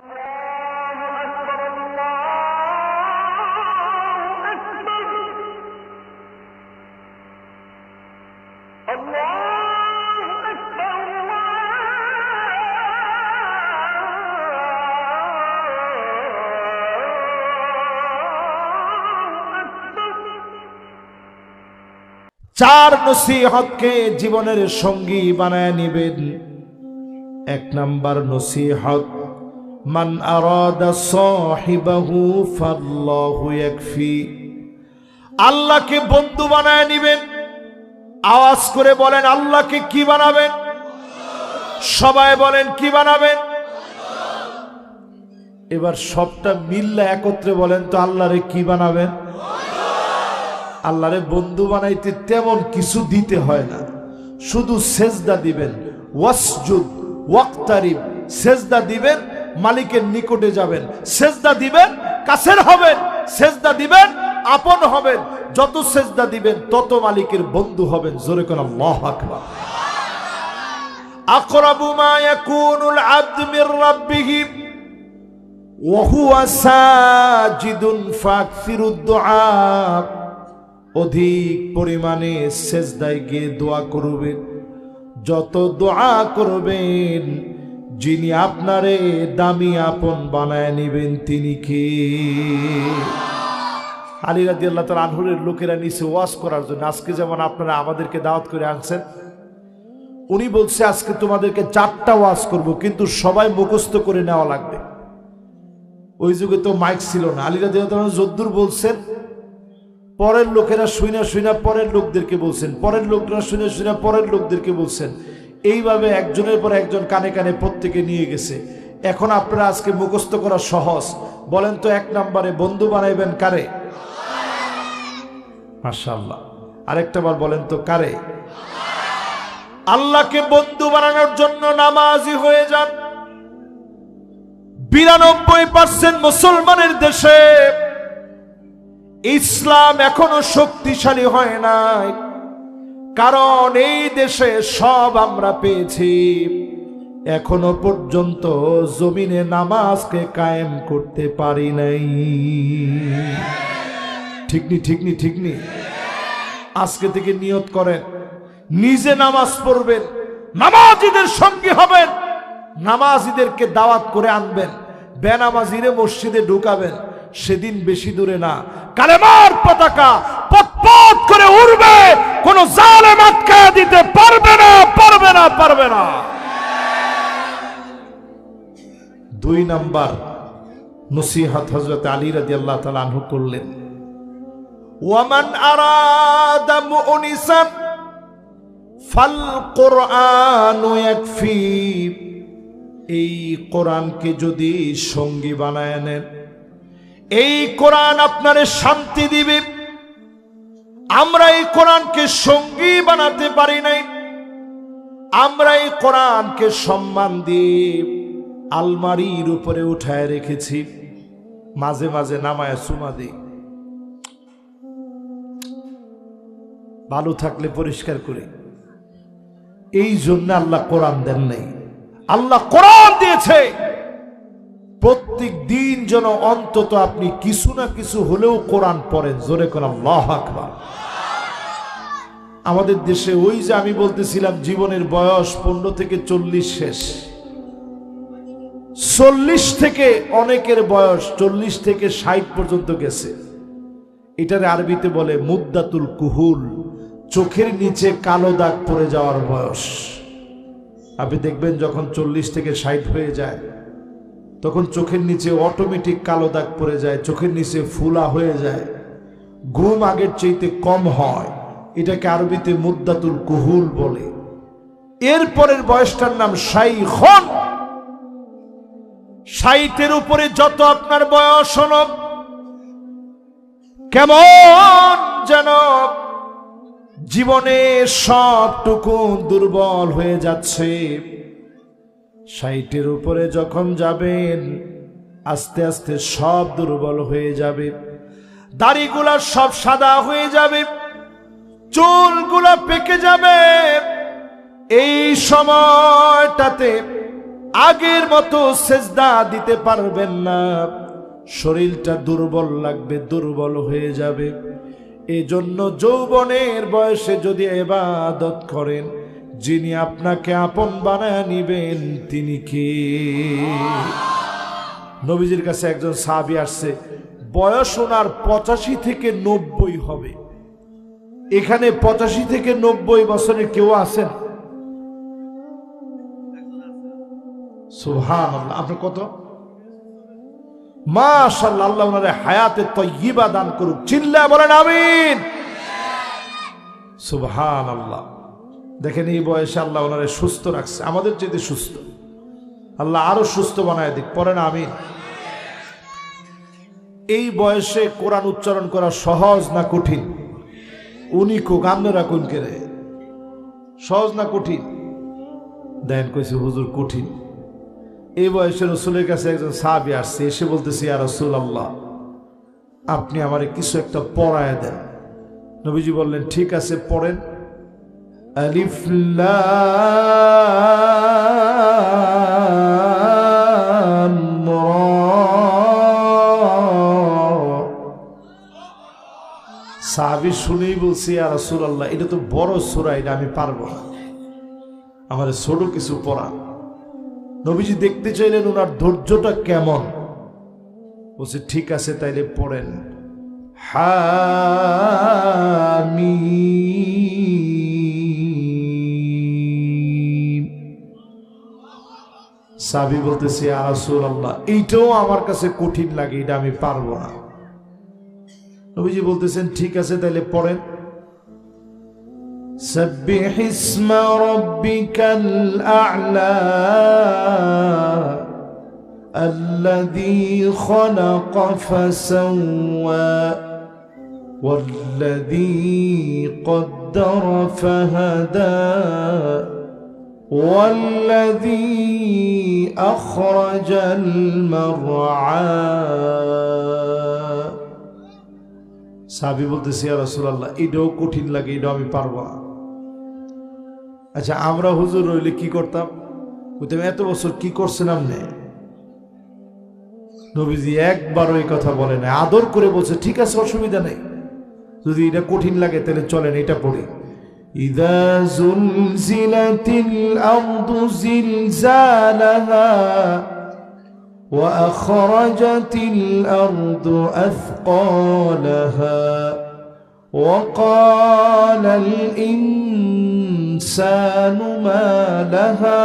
চার নসিহতকে জীবনের সঙ্গী বানায় নেবেন। এক নাম্বার নসিহত, মান আরাদা সাহিবাহু ফাল্লাহু ইয়াকফি। আল্লাহকে বন্ধু বানায় নেবেন। আওয়াজ করে বলেন, আল্লাহকে কি বানাবেন? সবাই বলেন, কি বানাবেন? এবার সবটা মিল্লা একত্রে বলেন তো, আল্লাহরে কি বানাবেন? আল্লাহরে বন্ধু বানাইতে তেমন কিছু দিতে হয় না, শুধু সেজদা দিবেন। ওয়াসজুদ ওয়াক্তারিব, সেজদা দিবেন, মালিকের নিকটে যাবেন। সেজদা দিবেন, কাছের হবেন। সেজদা দিবেন, আপন হবেন। যত সেজদা দিবেন তত মালিকের বন্ধু হবেন। জোরে কোন আল্লাহু আকবার। আকরাবু মা ইয়াকুনুল আবদু মির রাব্বিহি ওয়া হুয়া সাজিদুন ফাকসিরুদ দুআ। অধিক পরিমাণে সেজদায় গিয়ে দোয়া করবেন। যত দোয়া করবেন, যিনি আপনারে দামি আপন বানায় নেবেন তিনি কে? আলী রাদিয়াল্লাহু তাআলা আনহুর লোকেরা নিচে ওয়াজ করার জন্য, আজকে যেমন আপনারা আমাদেরকে দাওয়াত করে আনছেন, উনি বলছে আজকে তোমাদেরকে 4টা ওয়াজ করব, কিন্তু সবাই মুখস্থ করে নেওয়া লাগবে। ওই যুগে তো মাইক ছিল না। আলী রাদিয়াল্লাহু তাআলা যদ্দুর বলছেন, পরের লোকেরা শুইনা শুইনা পরের লোকদেরকে বলছেন, পরের লোকরা শুনে শুনে পরের লোকদেরকে বলছেন। এইভাবে একজনের পর একজন কানে কানে প্রত্যেকে নিয়ে গেছে। এখন আপনারা আজকে মুখস্থ করা সহজ। বলেন তো, 1 নম্বরে বন্ধু বানাইবেন কারে? মাশাআল্লাহ। আরেকটা বার বলেন তো, কারে? আল্লাহকে বন্ধু বানানোর জন্য নামাজি হয়ে যান। 92% মুসলমানের দেশে ইসলাম এখনো শক্তিশালী হয় নাই, কারণ এই দেশে সব আমরা পেয়েছি, এখনো পর্যন্ত জমিনে নামাজকে কায়েম করতে পারি নাই। ঠিকনি ঠিকনি ঠিকনি। আজকে থেকে নিয়ত করেন, নিজে নামাজ পড়বেন, নামাজীদের সঙ্গী হবেন, নামাজীদেরকে দাওয়াত করে আনবেন, বেনামাজিরে মসজিদে ঢুকাবেন। সেদিন বেশি দূরে না, কালেমার পতাকা পতপত করে উড়বে, কোন জালেম আটকায় দিতে পারবে না, পারবে না, পারবে না। 2 নাম্বার নসিহত হযরত আলী রাদিয়াল্লাহু তাআলা আনহু করলেন, ওয়ামান আরাদা মুনিসান ফাল কুরআনু ইয়াকফি। এই কোরআনকে যদি সঙ্গী বানায় নেন, এই কোরআন আপনারে শান্তি দিবে। আমরা এই কোরআনকে সঙ্গী বানাতে পারি নাই। আমরা এই কোরআনকে সম্মান দিয়ে আলমারির উপরে উঠায় রেখেছি, মাঝে মাঝে নামায় চুমা দিই, ভালো থাকলে পরিষ্কার করি। এই জন্য আল্লাহ কোরআন দেন নাই। আল্লাহ কোরআন দিয়েছে প্রত্যেক দিন যেন অন্তত আপনি কিছু না কিছু হলেও কোরআন পড়েন। জোরে কোন আল্লাহু আকবার। আমাদের দেশে ওই যে আমি বলতেছিলাম, জীবনের বয়স 15 থেকে 40 শেষ, 40 থেকে অনেকের বয়স 40 থেকে 60 পর্যন্ত গেছে। এটারে আরবিতে বলে মুদ্দাতুল কুহুল, চোখের নিচে কালো দাগ পড়ে যাওয়ার বয়স। আপনি দেখবেন যখন 40 থেকে 60 হয়ে যায়, তখন চোখের নিচে অটোমেটিক কালো দাগ পড়ে যায়, চোখের নিচে ফুলা হয়ে যায়, ঘুম আগের চাইতে কম হয়। এটাকে আরবিতে মুদ্দাতুল কুহুল বলে। এরপরের বয়সটার নাম শাইখুন। 60-এর উপরে যত আপনার বয়স হলো, কেমন যেন জীবনে সবটুকু দুর্বল হয়ে যাচ্ছে। 60-এর উপরে যখন যাবেন, আস্তে আস্তে সব দুর্বল হয়ে যাবে। দাড়িগুলা সব সাদা হয়ে যাবে, চুলগুলা পেকে যাবে। এই সময়টাতে আগের মতো সেজদা দিতে পারবেন না, শরীরটা দুর্বল লাগবে, দুর্বল হয়ে যাবে। এজন্য যৌবনের বয়সে যদি ইবাদত করেন, যিনি আপনাকে আপন বানায় নিবেন তিনি কে? নবীজির কাছে একজন সাহাবী আসছে, বয়স ওনার 85 থেকে 90 হবে। এখানে 85 থেকে 90 বছরের কেউ আছেন? সুবহানাল্লাহ। আপনার কত? মাশাআল্লাহ, আল্লাহ ওনারে হায়াতে তয়্যিবা দান করুক। চিল্লায় বলেন আমিন। সুবহানাল্লাহ। দেখেন এই বয়সে আল্লাহ ওনারে সুস্থ রাখছে, আমাদের চেয়ে সুস্থ। আল্লাহ আরো সুস্থ বানায় দিক, পড়েন আমিন। এই বয়সে কোরআন উচ্চারণ করা সহজ না কঠিন? উনি কোক আপনারা কোন কেরে? সহজ না কঠিন? দেন কইছে হুজুর কঠিন। এই বয়সে রাসূলের কাছে একজন সাহাবী আসছে, এসে বলতেছে, ইয়া রাসূলুল্লাহ, আপনি আমারে কিছু একটা পড়ায় দেন। নবীজি বললেন, ঠিক আছে পড়েন। আলিফ লাম রা। সাহাবী শুনেই বলছে, ইয়া রাসূলুল্লাহ, এটা তো বড় সূরা, এটা আমি পারবো না, আমারে ছোট কিছু পড়া। নবীজি দেখতে চাইলেন ওনার ধৈর্যটা কেমন। বলছে ঠিক আছে তাইলে পড়েন। হামিম। সাহাবী বলতেছে, ইয়া রাসূলুল্লাহ, এইটাও আমার কাছে কঠিন লাগে, এটা আমি পারবো না। নবীজি বলতেছেন, ঠিক আছে তাইলে পড়েন। سبح اسم ربك الأعلى الذي خلق فسوى والذي قدر فهدى والذي أخرج المرعى। সাহাবী বলতেছে, ইয়া রাসূলুল্লাহ, এটাও কঠিন লাগে, এটাও আমি পারবো না। আচ্ছা আমরা হুজুর রইলে কি করতাম? বলতাম, এত বছর কি করছেন আপনি? নবীজি একবারও এই কথা বলে না, আদর করে বলছে, ঠিক আছে অসুবিধা নেই, যদি এটা কঠিন লাগে তাহলে চলেন এটা পড়ি। ইযা যুলজিলাতিল আরদু জিলজালাহা ওয়া আখরাজাতিল আরদু আথকালাহা ওয়া ক্বালাল ইনসানু মা লাহা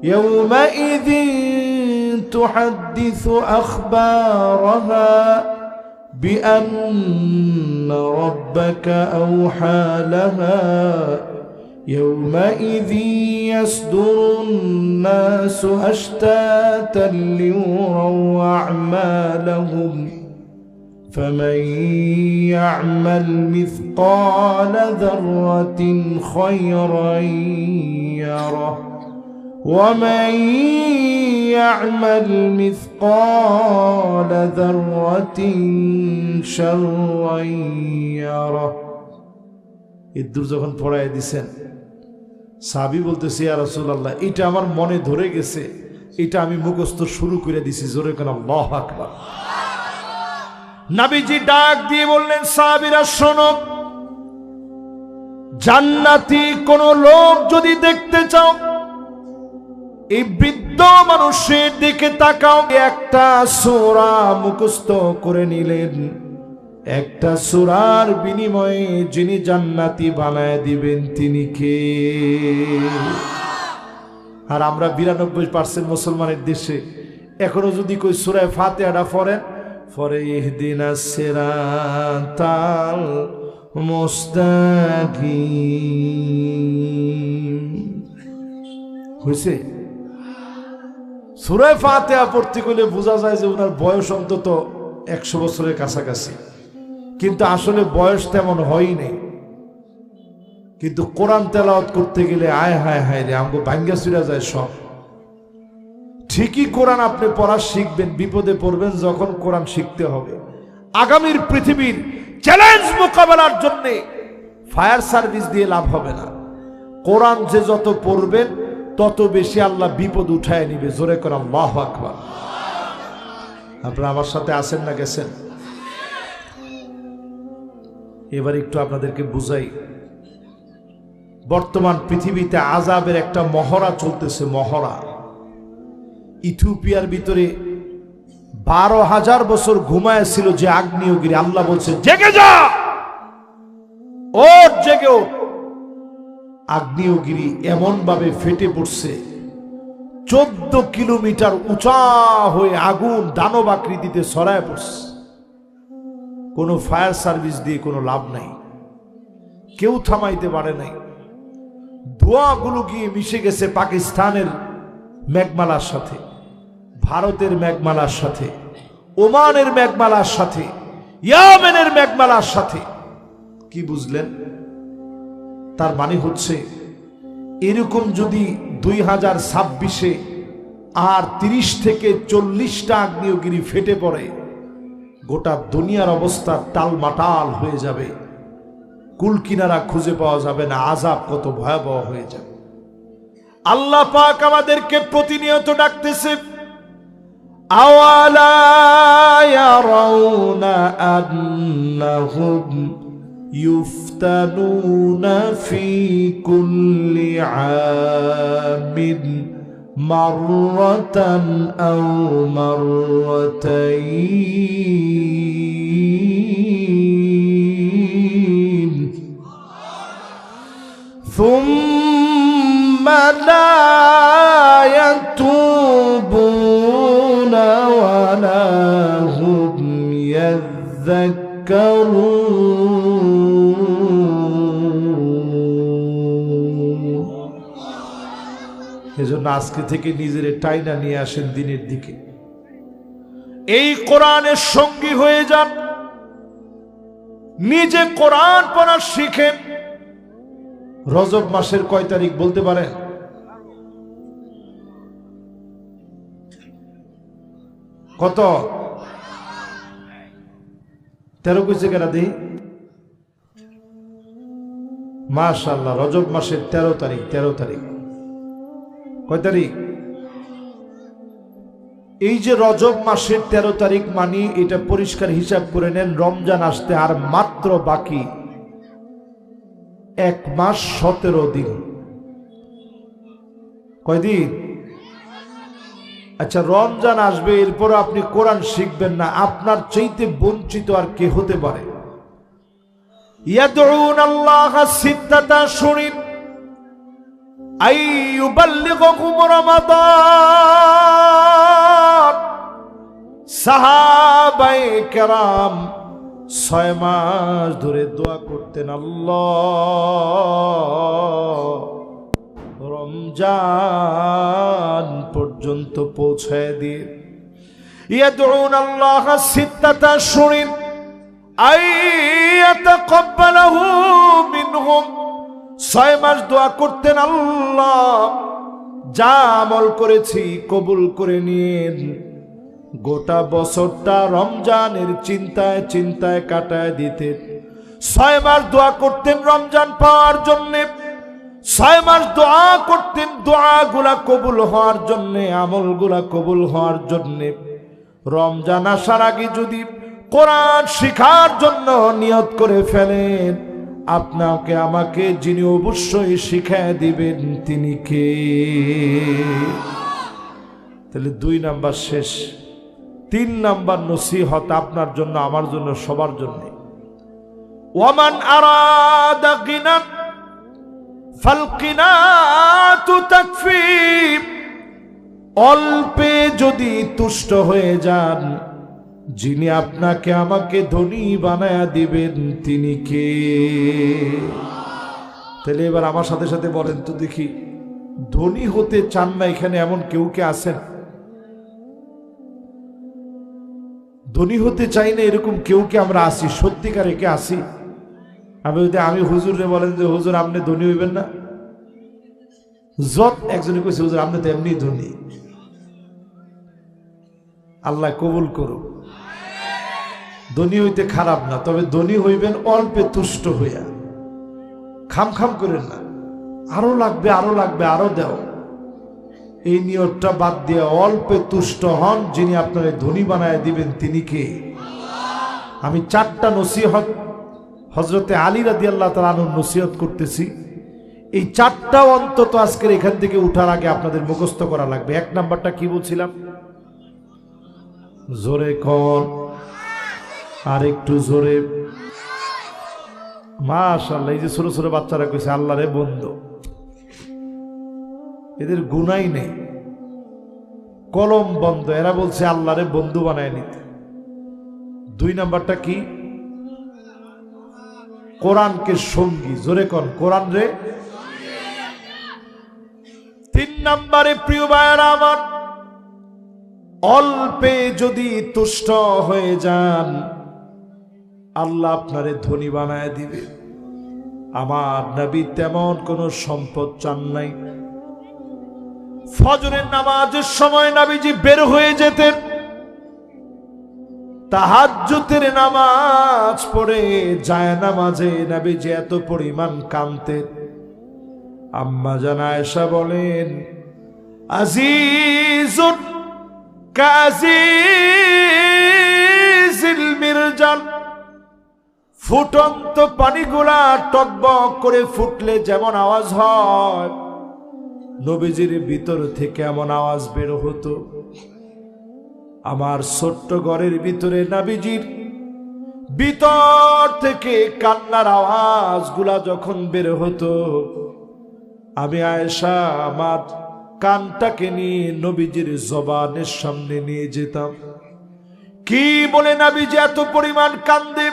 ইয়াওমাইযিন তুহাদ্দিসু আখবারাহা بأن ربك أوحى لها يومئذ يصدر الناس أشتاتا ليروا أعمالهم فمن يعمل مثقال ذرة خيرا يره ومن يعمل مثقال ذرة شرا يره। ইদ্দুর যখন পড়ায় দিছেন, সাহাবী বলতেছে, ইয়া রাসূলুল্লাহ, এটা আমার মনে ধরে গেছে, এটা আমি মুখস্থ শুরু করে দিছি। জোরে কেন আল্লাহু আকবার। নবীজি ডাক দিয়ে বললেন, সাহাবীরা শোনো, জান্নাতি কোন লোক যদি দেখতে চাও, এই বৃদ্ধ মানুষের দিকে তাকাও। একটা সূরা মুখস্থ করে নিলেন, একটা সূরার বিনিময়ে যিনি জান্নাতি বানায় দিবেন তিনি কে? আর আমরা 92% মুসলমানের দেশে এখনো যদি কই সূরা ফাতিহাটা পড়েন, পরে ইহদিনাস সিরাতাল মুস্তাকিম হইছে। সূরা ফাতিহা পড়তে গেলে বোঝা যায় যে ওনার বয়স অন্তত 100 বছরের কাছাকাছি, কিন্তু আসলে বয়স তেমন হয়ই নেই। কিন্তু কোরআন তেলাওয়াত করতে গেলে আয় হায় হায় রে, আমাকে ভাঙ্গা চুরা যায় সব। ঠিকই কোরআন আপনি পড়া শিখবেন, বিপদে পড়বেন যখন কোরআন শিখতে হবে। আগামীর পৃথিবীর চ্যালেঞ্জ মোকাবেলার জন্য ফায়ার সার্ভিস দিয়ে লাভ হবে না। কোরআন যে যত পড়বেন তত বেশি আল্লাহ বিপদ উঠায় নিবে। জোরে করে আল্লাহু আকবার। আপনারা আমার সাথে আছেন না গেছেন? এবার একটু আপনাদেরকে বুঝাই, বর্তমান পৃথিবীতে আযাবের একটা মহড়া চলতেছে। মহড়া ইথিওপিয়ার ভিতরে 12,000 বছর ঘুমায় ছিল যে আগ্নেয়গিরি, আল্লাহ বলছে জেগে যা, ওর জেগে ওঠ। আগ্নেয়গিরি এমন ভাবে ফেটে পড়ছে, 14 কিলোমিটার উঁচা হয়ে আগুন দানব আকৃতিতে ছড়ায় পড়ছে। কোনো ফায়ার সার্ভিস দিয়ে কোনো লাভ নাই, কেউ থামাইতে পারে নাই। ধোঁয়াগুলো গিয়ে মিশে গেছে পাকিস্তানের মেঘমালার সাথে, ভারতের মেঘমালার সাথে, ওমানের মেঘমালার সাথে, ইয়েমেনের মেঘমালার সাথে। কি বুঝলেন? তার মানে হচ্ছে এরকম যদি 2026-এ আর 30 থেকে 40টা আগ্নেয়গিরি ফেটে পড়ে, গোটা দুনিয়ার অবস্থা টালমাটাল হয়ে যাবে, কুল কিনারা খুঁজে পাওয়া যাবে না। আযাব কত ভয়াবহ হয়ে যাবে। আল্লাহ পাক আমাদেরকে প্রতিনিয়ত ডাকতেছে, আওয়ালা ইয়ারাউনা আন্নাহুম ইফতানুনা ফি কুল্লি আমিন মাররাতান আও মাররাতাইন সুম্মা লা ইয়াতুবুনা ওয়ালা হুম ইয়াযাক্কারুন। এজন্য আজকে থেকে নিজের টাইনা নিয়ে আসেন দিনের দিকে, এই কোরআনের সঙ্গী হয়ে যান, নিজে কোরআন পড়া শিখেন। রজব মাসের কয় তারিখ বলতে পারেন? কত? 13 কইছে কেনা দিই? মাশাআল্লাহ, রজব মাসের 13 তারিখ। 13 তারিখ কয় তারিখ? এই যে রজব মাসের 13 তারিখ মানে এটা পরিষ্কার হিসাব করে নেন, রমজান আসতে আর মাত্র বাকি 1 মাস 17 দিন। কয়দিন? আচ্ছা, রমজান আসবে, এরপর আপনি কোরআন শিখবেন না, আপনার চাইতে বঞ্চিত আর কে হতে পারে? ইয়াদউনাল্লাহ সিত্তাতা শুরিন আইয়ুবাল্লিগুকুম রমাদান। সাহাবায়ে কেরাম 6 মাস ধরে দোয়া করতেন, আল্লাহ রমজান পর্যন্ত পৌঁছায় দিয়ে। ইয়াদউনাল্লাহ সিত্তাতা শুরিন আইয়াতাকাব্বালাহু মিনহুম। 6 মাস দোয়া করতেন, আল্লাহ যা আমল করেছি কবুল করে নিন। গোটা বছরটা রমজানের চিন্তায় চিন্তায় কাটায় দিতেন। 6 মাস দোয়া করতেন রমজান পাওয়ার জন্যে, 6 মাস দোয়া করতেন দোয়াগুলা কবুল হওয়ার জন্যে, আমলগুলা কবুল হওয়ার জন্যে। রমজান আসার আগে যদি কোরআন শিখার জন্য নিয়ত করে ফেলেন, আপনাকে আমাকে যিনি অবশ্যই শিখায় দিবেন তিনি কে? তাহলে 2 নাম্বার শেষ। 3 নাম্বার নসিহত আপনার জন্য, আমার জন্য, সবার জন্য। ওয়ামান আরাদা গিনা ফালকিনাতু তাকফি। অল্পে যদি তুষ্ট হয়ে যান, যিনি আপনাকে আমাকে ধনী বানায়া দিবেন তিনি কে? তাহলে এবার আমার সাথে সাথে বলেন তো দেখি, ধনী হতে চান না এখানে এমন কেউ কে আছেন? ধনী হতে চাই না এরকম কেউ কে আমরা আসি? সত্যিকারে কে আসি? আমি হুজুরে বলেন যে হুজুর আপনি ধনী হইবেন না, যত একজনে কইছে হুজুর আপনি তো এমনি ধনী। আল্লাহ কবুল করুক। ধনী হইতে খারাপ না, তবে ধনী হইবেন অল্পে তুষ্ট হইয়া। খাম খাম করেন না, আরো লাগবে আরো লাগবে আরো দাও। এই নিয়তটা বাদ দিয়ে অল্পে তুষ্ট হন, যিনি আপনাকে ধনী বানায় দিবেন তিনি কে? আমি 4টা নসিহত হযরতে আলী রাদিয়াল্লাহু তাআলা আনহুর নসিহত করতেছি। এই 4টাও অন্তত আজকের এখান থেকে উঠার আগে আপনাদের মুখস্থ করা লাগবে। 1 নাম্বারটা কি বলছিলাম? জোরে কর, আর একটু জোরে। মাশাআল্লাহ, এই যে ছোট ছোট বাচ্চারা কইছে আল্লাহরে বন্ধু, এদের গুনাই নেই, কলম বন্ধ, এরা বলছে আল্লাহরে বন্ধু বানায় নিতে। 2 নাম্বারটা কি? কোরআনকে সঙ্গী, জোরে কর, কোরআন রে। 3 নাম্বারে প্রিয় ভাইরা আমার, অল্পে যদি তুষ্ট হয়ে যান আল্লাহ আপনারে ধনী বানায় দিবে। আমার নবী তেমন কোন সম্পদ চান নাই। ফজরের নামাজের সময় নবীজি বের হয়ে যেতেন, তাহাজ্জুদের নামাজ পড়ে জায়নামাজে নবীজি এত পরিমাণ কাঁদতেন। আম্মা জান আয়েশা বলেন, আজিজুন কাজিজিল মিরজাল, ফুটন্ত পানিগুলা টকবক করে ফুটলে যেমন আওয়াজ হয়, নবীজির ভিতর থেকে এমন আওয়াজ বের হতো। আমার ছোট্ট ঘরের ভিতরে নবীজির ভিতর থেকে কান্নার আওয়াজগুলা যখন বের হতো, আমি আয়েশা আমার কানটাকে নিয়ে নবীজির জবানের সামনে নিয়ে যেতাম। কি বলে নবীজি এত পরিমাণ কান্দে,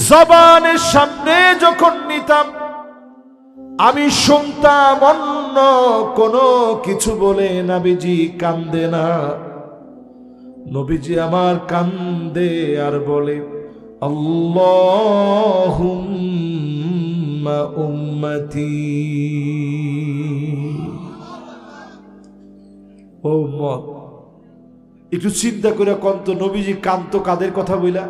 জবানের সামনে যখন নিতাম আমি শুনতাম অন্য কোনো কিছু বলে নবীজি কান্দে না। নবীজি আমার কান্দে আর বলে, আল্লাহুম্মা উম্মতি। ও মত, একটু চিন্তা করে কন্ত, নবীজি কান্ত কাদের কথা বইলা?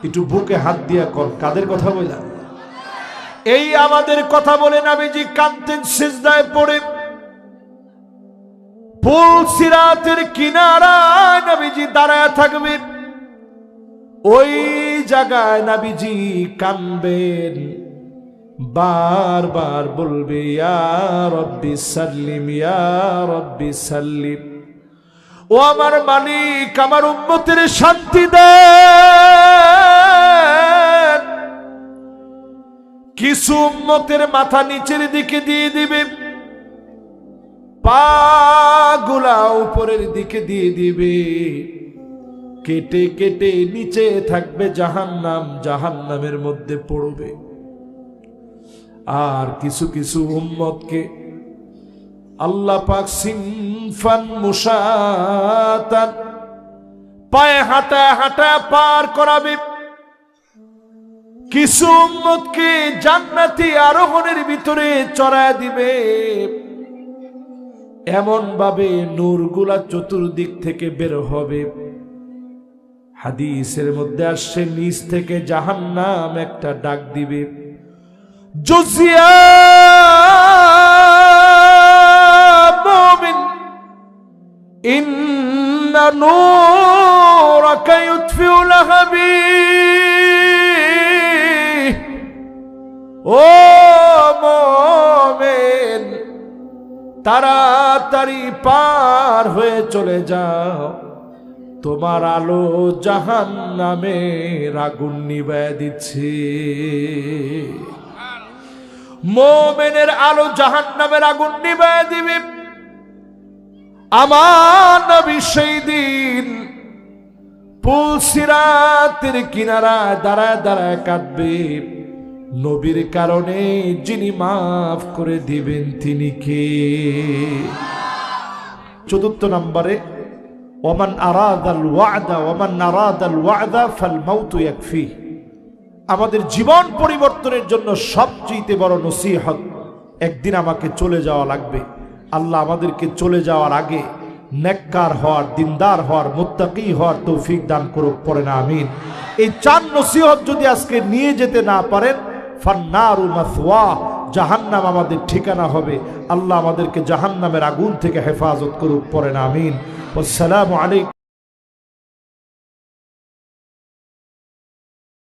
একটু বুকে হাত দিয়া কর, কাদের কথা বইলা? এই আমাদের কথা বলে নবীজি কাঁদতেন সিজদায় পড়ে। পুল সিরাতের কিনারায় নবীজি দাঁড়ায় থাকবেন, ওই জায়গায় নবীজি কাঁদবেন, বারবার বলবে ইয়া রব্বি সাল্লিম, ইয়া রব্বি সাল্লিম। ও আমার মালিক, আমার উম্মতের শান্তি দেন। কিছু উম্মতের মাথা নিচের দিকে দিয়ে দিবে, পা গুলা উপরের দিকে দিয়ে দিবে, কেটে কেটে নিচে থাকবে জাহান্নাম, জাহান্নামের মধ্যে পড়বে। আর কিছু কিছু উম্মতকে আল্লাহ পাক সিনফান মুশাতান, পায়ে হাঁটা হাঁটা পার করাবে। কিছু উম্মতকে জান্নাতি আরোহণের ভিতরে চড়ায় দিবে, এমন ভাবে নূরগুলা চতুর্দিক থেকে বের হবে। হাদিসের মধ্যে আসছে, নিচ থেকে জাহান্নাম একটা ডাক দিবে, জুজিয়া মুমিন ইন্না নূরাকা ইউতফিউ লাহাবি। ও মুমিন, তাড়াতাড়ি পার হয়ে চলে যাও, তোমার আলো জাহান্নামের আগুন নিভায় দিচ্ছে। মুমিনের আলো জাহান্নামের আগুন নিভায় দিবে। আমার নবী সেই দিন পুল সিরাতের কিনারায় দাঁড়ায় দাঁড়ায় কাঁদবে, নবীর কারণে যিনি মাফ করে দিবেন তিনি কে? 4 নম্বরে, ওমান আরাদাল ওয়াদা ওমান আরাদাল ওয়াদা ফাল মাউতু ইয়াকফি। আমাদের জীবন পরিবর্তনের জন্য সবচেয়ে বড় নসিহত, একদিন আমাকে চলে যাওয়া লাগবে। আল্লাহ আমাদেরকে চলে যাওয়ার আগে নেককার হওয়ার, দিনদার হওয়ার, মুত্তাকি হওয়ার তৌফিক দান করুক, পড়ে না আমিন। এই 4 নসিহত যদি আজকে নিয়ে যেতে না পারেন, ফান্নারু মাসওয়া, জাহান্নাম আমাদের ঠিকানা হবে। আল্লাহ আমাদেরকে জাহান্নামের আগুন থেকে হেফাজত করুক, পড়েন আমিন। আসসালামু আলাইকুম।